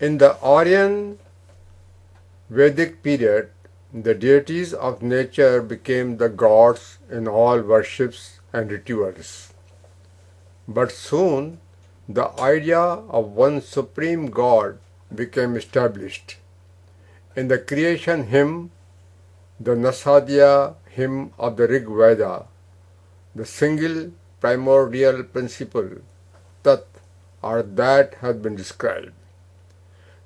In the Aryan Vedic period, the deities of nature became the gods in all worships and rituals. But soon, the idea of one supreme God became established. In the creation hymn, the Nasadya hymn of the Rig Veda, the single primordial principle, Tat, or that has been described.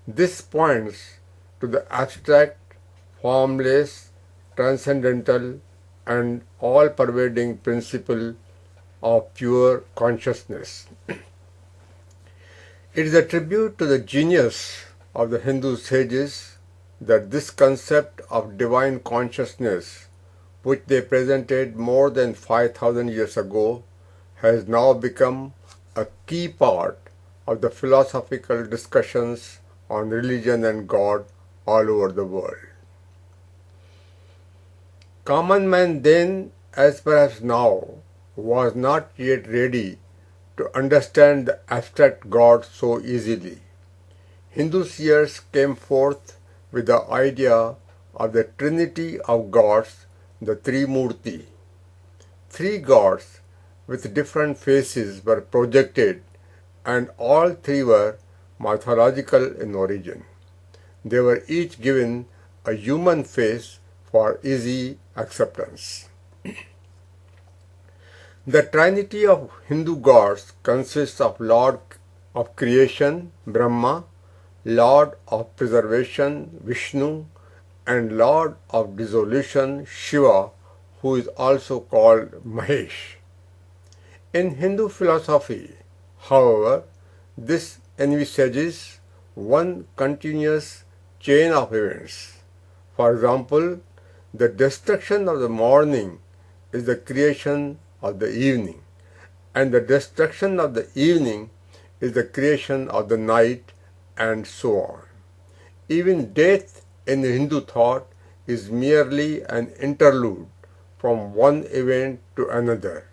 This points to the abstract, formless, transcendental, and all-pervading principle of pure consciousness. It is a tribute to the genius of the Hindu sages that this concept of divine consciousness, which they presented more than 5,000 years ago, has now become a key part of the philosophical discussions on religion and God all over the world. Common man then, as perhaps now, was not yet ready to understand the abstract God so easily. Hindu seers came forth with the idea of the Trinity of gods, the Trimurti. Three gods with different faces were projected, and all three were mythological in origin. They were each given a human face for easy acceptance. The trinity of Hindu gods consists of Lord of creation, Brahma, Lord of preservation, Vishnu, and Lord of dissolution, Shiva, who is also called Mahesh. In Hindu philosophy, however, this envisages one continuous chain of events. For example, the destruction of the morning is the creation of the evening, and the destruction of the evening is the creation of the night, and so on. Even death in Hindu thought is merely an interlude from one event to another.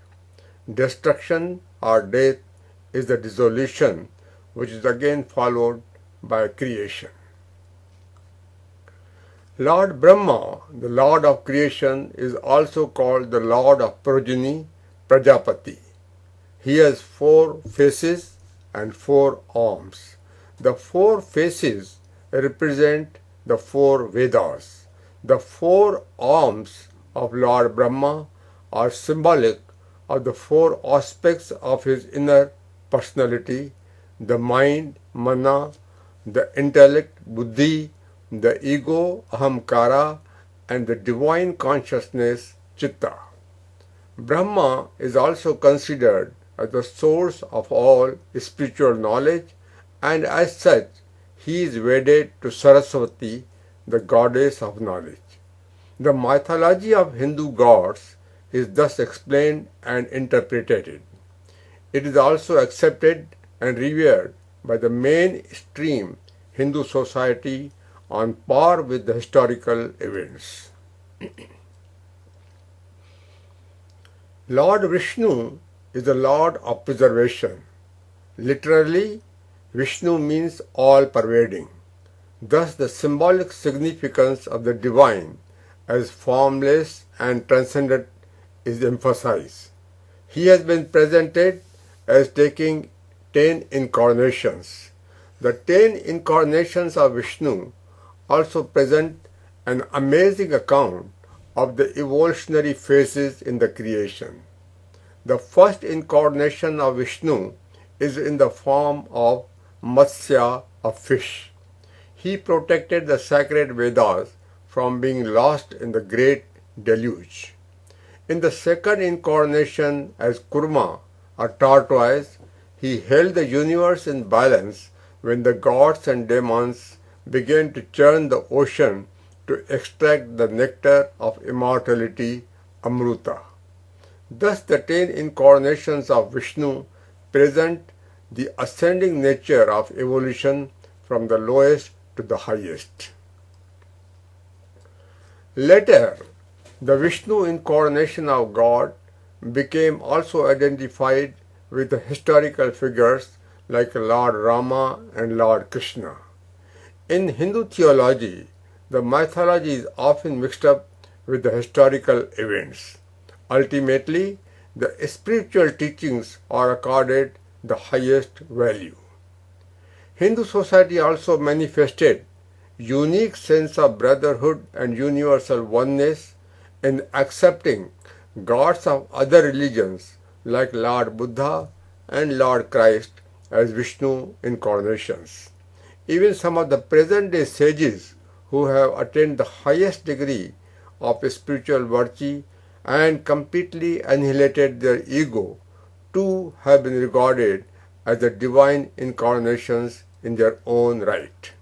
Destruction or death is the dissolution, which is again followed by creation. Lord Brahma, the Lord of creation, is also called the Lord of progeny, Prajapati. He has 4 faces and 4 arms. The 4 faces represent the 4 Vedas. The 4 arms of Lord Brahma are symbolic of the 4 aspects of his inner personality: the mind, mana, the intellect, buddhi, the ego, ahamkara, and the divine consciousness, chitta. Brahma is also considered as the source of all spiritual knowledge, and as such, he is wedded to Saraswati, the goddess of knowledge. The mythology of Hindu gods is thus explained and interpreted. It is also accepted and revered by the mainstream Hindu society on par with the historical events. Lord Vishnu is the Lord of preservation. Literally, Vishnu means all-pervading. Thus, the symbolic significance of the divine as formless and transcendent is emphasized. He has been presented as taking 10 incarnations. The 10 incarnations of Vishnu also present an amazing account of the evolutionary phases in the creation. The first incarnation of Vishnu is in the form of Matsya, a fish. He protected the sacred Vedas from being lost in the great deluge. In the second incarnation as Kurma, a tortoise, he held the universe in balance when the gods and demons began to churn the ocean to extract the nectar of immortality, Amruta. Thus the 10 incarnations of Vishnu present the ascending nature of evolution from the lowest to the highest. Later, the Vishnu incarnation of God became also identified with the historical figures like Lord Rama and Lord Krishna. In Hindu theology, the mythology is often mixed up with the historical events. Ultimately, the spiritual teachings are accorded the highest value. Hindu society also manifested unique sense of brotherhood and universal oneness in accepting gods of other religions like Lord Buddha and Lord Christ as Vishnu incarnations. Even some of the present day sages who have attained the highest degree of spiritual virtue and completely annihilated their ego too have been regarded as the divine incarnations in their own right.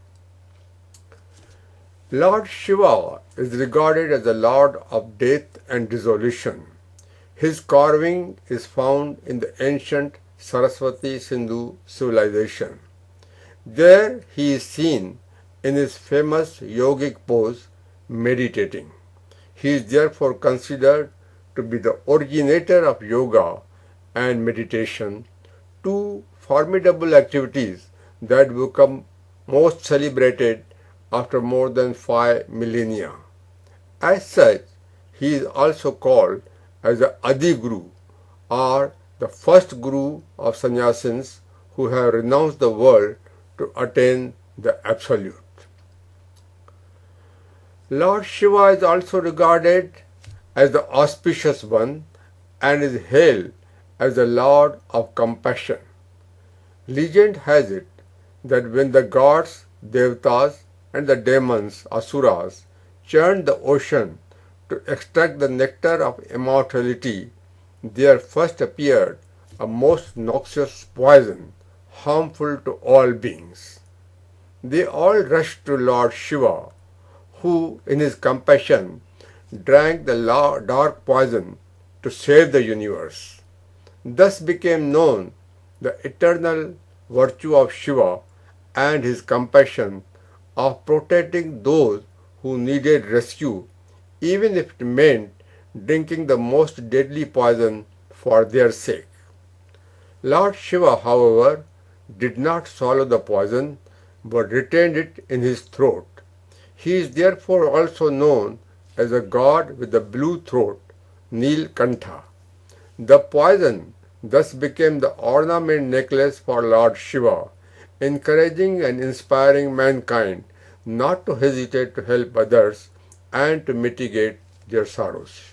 Lord Shiva is regarded as the Lord of death and dissolution. His carving is found in the ancient Saraswati Sindhu civilization. There he is seen in his famous yogic pose meditating. He is therefore considered to be the originator of yoga and meditation, two formidable activities that become most celebrated after more than 5 millennia. As such, he is also called as the Adi Guru, or the first Guru of sannyasins who have renounced the world to attain the Absolute. Lord Shiva is also regarded as the auspicious one and is hailed as the Lord of compassion. Legend has it that when the gods, devatas, and the demons, asuras, churned the ocean to extract the nectar of immortality, there first appeared a most noxious poison, harmful to all beings. They all rushed to Lord Shiva, who, in his compassion, drank the dark poison to save the universe. Thus became known the eternal virtue of Shiva and his compassion of protecting those who needed rescue, even if it meant drinking the most deadly poison for their sake. Lord Shiva, however, did not swallow the poison, but retained it in his throat. He is therefore also known as a god with the blue throat, Nilkantha. The poison thus became the ornament necklace for Lord Shiva, encouraging and inspiring mankind not to hesitate to help others and to mitigate their sorrows.